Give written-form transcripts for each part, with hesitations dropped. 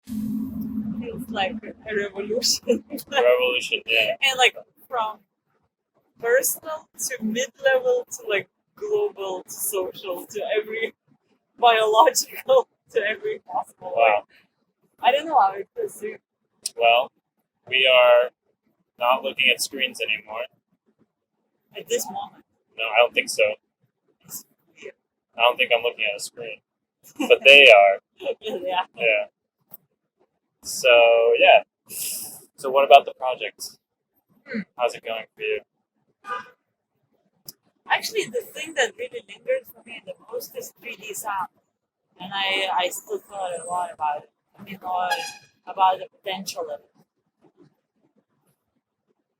feels like a revolution. Revolution, yeah. And like from personal to mid-level to like global to social to every biological to every possible way. Wow. I don't know how it feels. Well, we are not looking at screens anymore. At this moment. No, I don't think so. It's weird. I don't think I'm looking at a screen. But they are. Yeah. Yeah. So, yeah. So what about the project? How's it going for you? Actually, the thing that really lingered for me the most is 3D sound. And I still thought a lot about it. I mean, about the potential of it.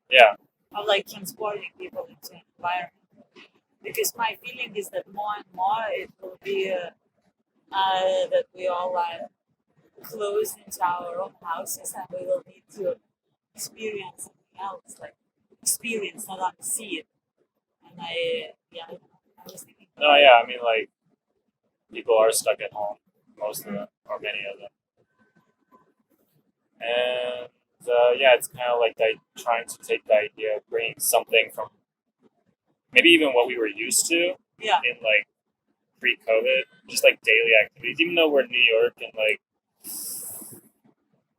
Yeah. Of like transporting people into an environment. Because my feeling is that more and more it will be that we all are closed into our own houses and we will need to experience something else, like experience, not only see it. And I was thinking. No, yeah, I mean, like, people are stuck at home, most of them, or many of them. And, yeah, it's kind of like trying to take the idea of bringing something from maybe even what we were used to Yeah. in, like, pre-COVID, just, like, daily activities. Even though we're in New York and, like,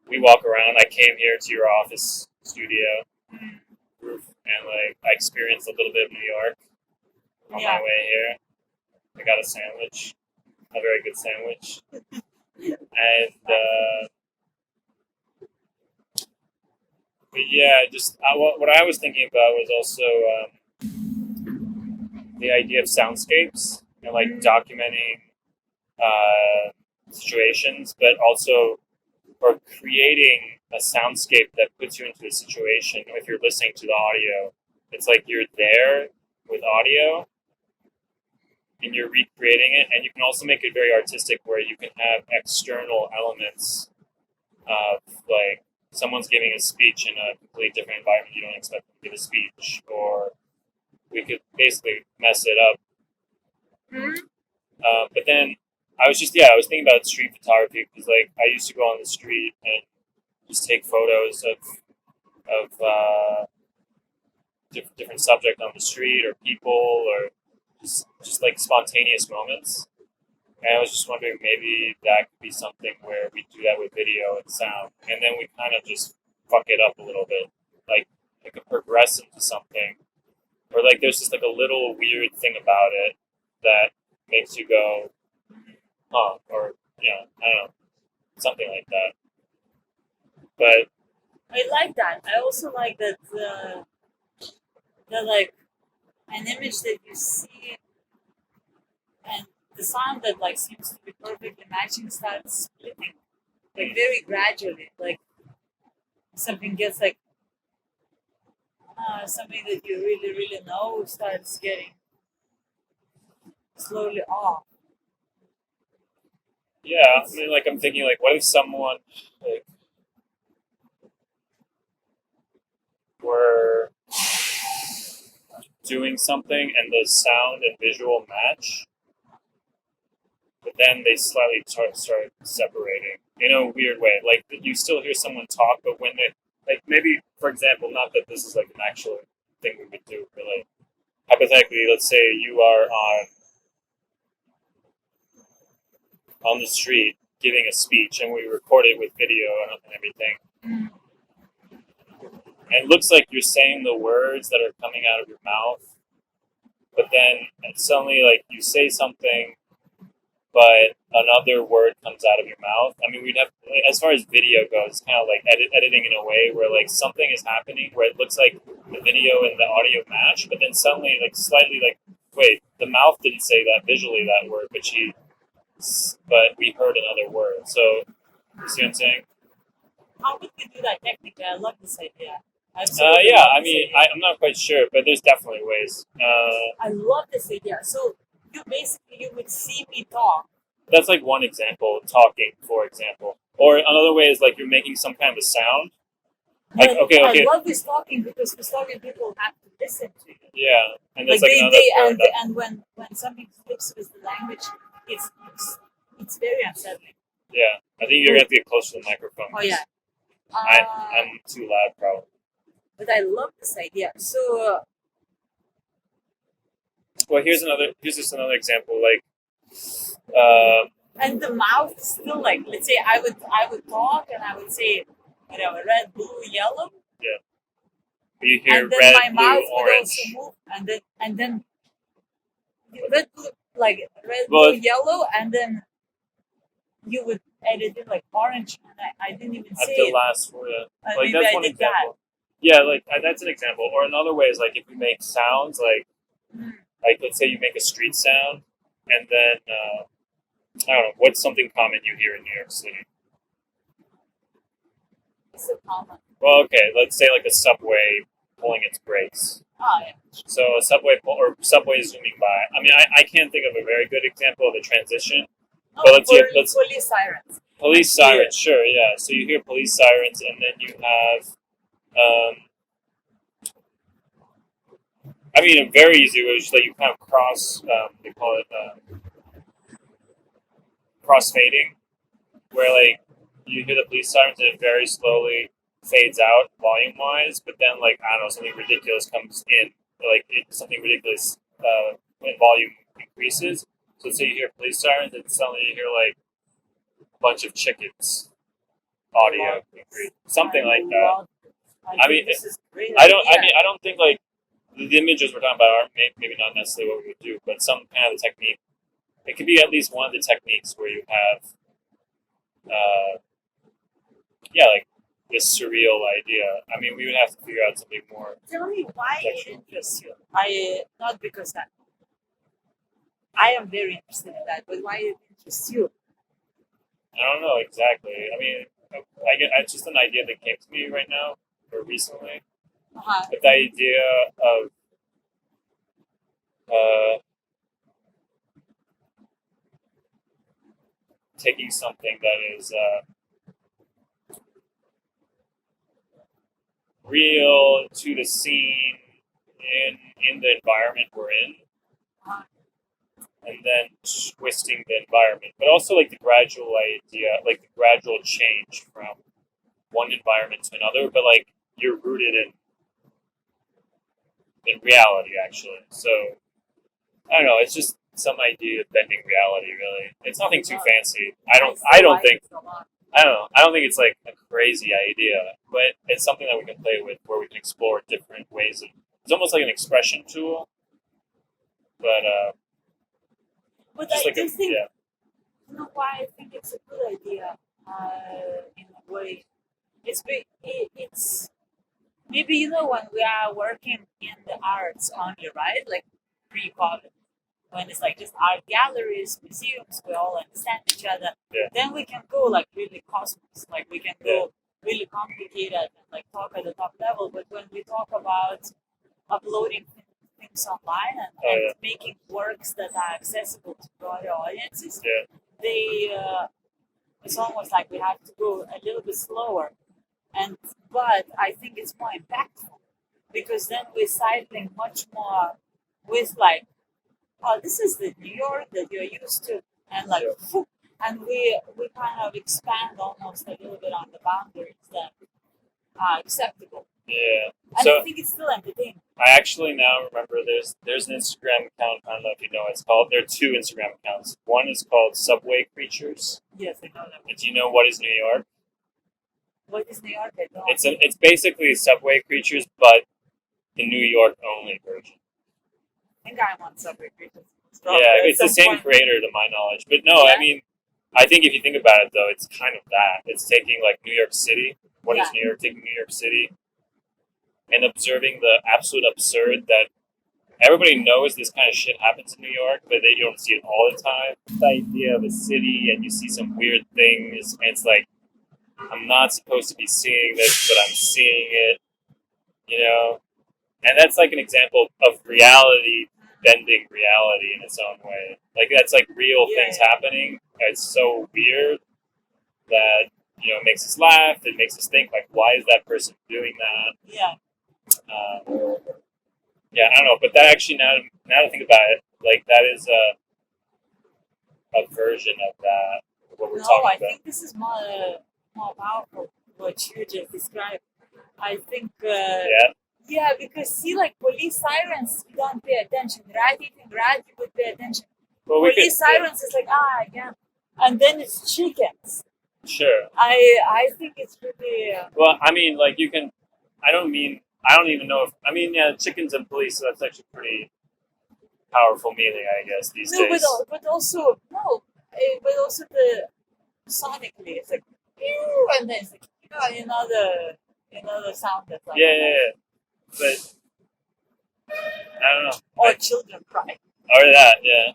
we walk around, I came here to your office studio roof, and, like, I experienced a little bit of New York on my way here. I got a sandwich, a very good sandwich. And, but yeah, just what I was thinking about was also the idea of soundscapes and like documenting situations, but also or creating a soundscape that puts you into a situation. If you're listening to the audio, it's like you're there with audio and you're recreating it, and you can also make it very artistic where you can have external elements of like someone's giving a speech in a completely different environment you don't expect them to give a speech, or we could basically mess it up. But then I was thinking about street photography because like I used to go on the street and just take photos of different subject on the street or people or just like spontaneous moments. And I was just wondering maybe that could be something where we do that with video and sound, and then we kind of just fuck it up a little bit, like it could progress into something, or like there's just like a little weird thing about it that makes you go, huh, or I don't know, something like that. But I like that. I also like that the like an image that you see and the sound that like seems to be perfectly matching starts splitting like very gradually, like something gets like something that you really know starts getting slowly off. yeah, I mean, like I'm thinking, like, what if someone like were doing something and the sound and visual match, but then they slightly start separating in a weird way. Like you still hear someone talk, but when they like maybe, for example, not that this is like an actual thing we would do, but like hypothetically, let's say you are on the street giving a speech, and we record it with video and everything. And it looks like you're saying the words that are coming out of your mouth, but then suddenly, like, you say something, but another word comes out of your mouth. I mean, we'd have, as far as video goes, it's kind of like editing in a way where, like, something is happening where it looks like the video and the audio match, but then suddenly, like, slightly, like, wait, the mouth didn't say that visually, that word, but we heard another word. So, you see what I'm saying? How would we do that technically? I love this idea. Yeah, I mean, I'm not quite sure, but there's definitely ways. I love this idea. So you would see me talk. That's like one example, talking, for example. Or another way is like you're making some kind of a sound. Like, okay. I love this talking because this talking people have to listen to you. Yeah, and that's like another and when something flips with the language, it's very unsettling. Yeah, I think you're going to have to get closer to the microphone. Oh yeah. I'm too loud, probably. But I love this idea. So Well, here's just another example. Like, and the mouth is still like, let's say I would talk and I would say, red, blue, yellow. Yeah. You hear and then red, my blue, mouth orange. would also move, and then red, blue, like red, Well, blue, yellow, and then you would edit it like orange, and I didn't even at say the it. last word. Like Maybe that's I one did example. Yeah, like that's an example. Or another way is like if you make sounds, like let's say you make a street sound, and then I don't know what's something common you hear in New York City. It's so common. Well, okay, let's say like a subway pulling its brakes. Oh yeah. So a subway subway zooming by. I mean, I can't think of a very good example of a transition. But let's police sirens. Police sirens, sure, yeah. So you hear police sirens, and then you have, I mean, a very easy way is just that you kind of cross. They call it cross-fading, where like you hear the police sirens and it very slowly fades out volume-wise, but then like I don't know, something ridiculous comes in, something ridiculous when volume increases. So let's say you hear police sirens, and suddenly you hear like a bunch of chickens audio increase, something like that. I mean, I don't think like the images we're talking about are maybe not necessarily what we would do, but some kind of technique. It could be at least one of the techniques where you have, like this surreal idea. I mean, we would have to figure out something more. Tell me why it interests you. Not because I am very interested in that, but why it interests you? I don't know exactly. I mean, it's just an idea that came to me right now or recently. But the idea of taking something that is real to the scene in the environment we're in, and then twisting the environment, but also like the gradual idea, like the gradual change from one environment to another, but like you're rooted in reality actually. So I don't know, it's just some idea of bending reality really. It's nothing too fancy. I don't think it's like a crazy idea, but it's something that we can play with where we can explore different ways of, it's almost like an expression tool. But I like do think, you know why I think it's a good idea, in a way. It's maybe, when we are working in the arts only, right? Like pre-COVID, when it's like just art galleries, museums, we all understand each other. Yeah. Then we can go like really cosmos, like we can go really complicated and like talk at the top level. But when we talk about uploading things online and making works that are accessible to broader audiences, it's almost like we have to go a little bit slower. But I think it's more impactful because then we're cycling much more with like, oh, this is the New York that you're used to, and like, and we kind of expand almost a little bit on the boundaries that are acceptable. Yeah. And I think it's still entertaining. I actually now remember there's an Instagram account. I don't know if you know. There are two Instagram accounts. One is called Subway Creatures. Yes, I know that. And do you know what is New York? What is New York? I don't. It's basically Subway Creatures, but the New York only version. I think I'm on Subway Creatures. It's the same creator to my knowledge. But no, I mean, I think if you think about it though, it's kind of that. It's taking like New York City. What is New York? Taking New York City and observing the absolute absurd that everybody knows this kind of shit happens in New York, but you don't see it all the time. The idea of a city and you see some weird things, and it's like, I'm not supposed to be seeing this, but I'm seeing it, And that's like an example of reality bending reality in its own way. Like that's like real things happening. It's so weird that, it makes us laugh. It makes us think like, why is that person doing that? Yeah. I don't know. But that actually, now to think about it, like that is a version of that, what we're No, talking I about. think this is more powerful what you just described. I think Yeah. yeah, because see, like police sirens, you don't pay attention. Rat eating rat, you would pay attention. Well, we could. Police sirens is like again, and then it's chickens. Sure. I think it's really Well, I mean, like you can. I don't even know if. I mean, yeah, chickens and police. So that's actually pretty powerful meaning, I guess, these no, days. but also no, but also the sonically, it's like pew, and then it's like you know the sound that's like Yeah. But I don't know. or children cry. Or that, yeah.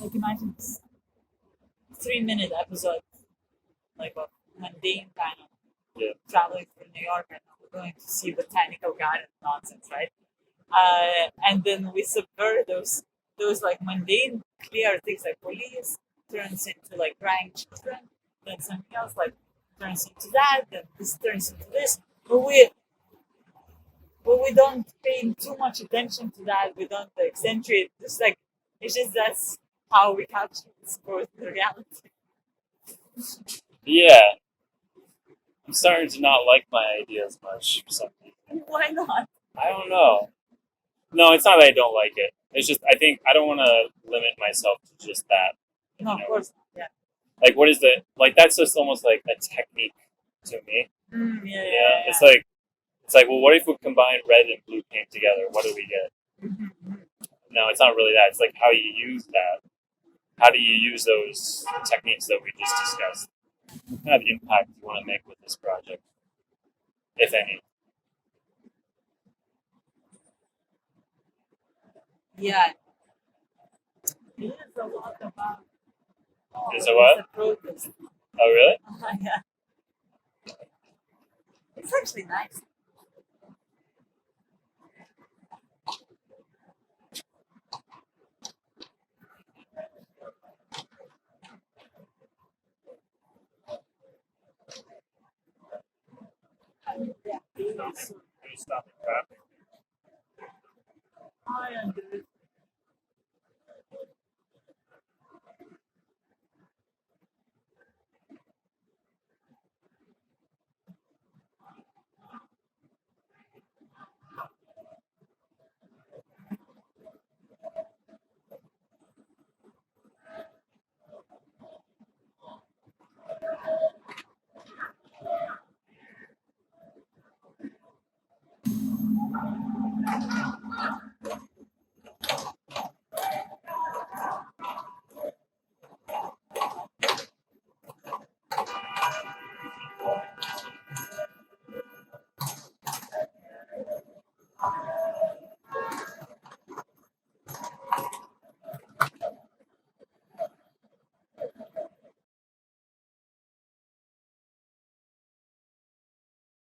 Like imagine this 3-minute episode, like a mundane kind of traveling through New York and we're going to see botanical garden nonsense, right? And then we subvert those like mundane, clear things like police turns into like crying children, then something else like turns into that, then this turns into this. But we don't pay too much attention to that. We don't accentuate. Just like it's just that's how we capture the reality. Yeah. I'm starting to not like my ideas much for some reason. Why not? I don't know. No, it's not that I don't like it. It's just I think I don't want to limit myself to just that. No, of course not. Yeah. Like, what is the like? That's just almost like a technique to me. Yeah. It's like, well, what if we combine red and blue paint together? What do we get? No, it's not really that. It's like how you use that. How do you use those techniques that we just discussed? What kind of impact do you want to make with this project, if any? Yeah. It is a lot about. Is it what? It's a protest. Oh, really? Yeah. It's actually nice. Yeah. Can you stop the traffic? I understand.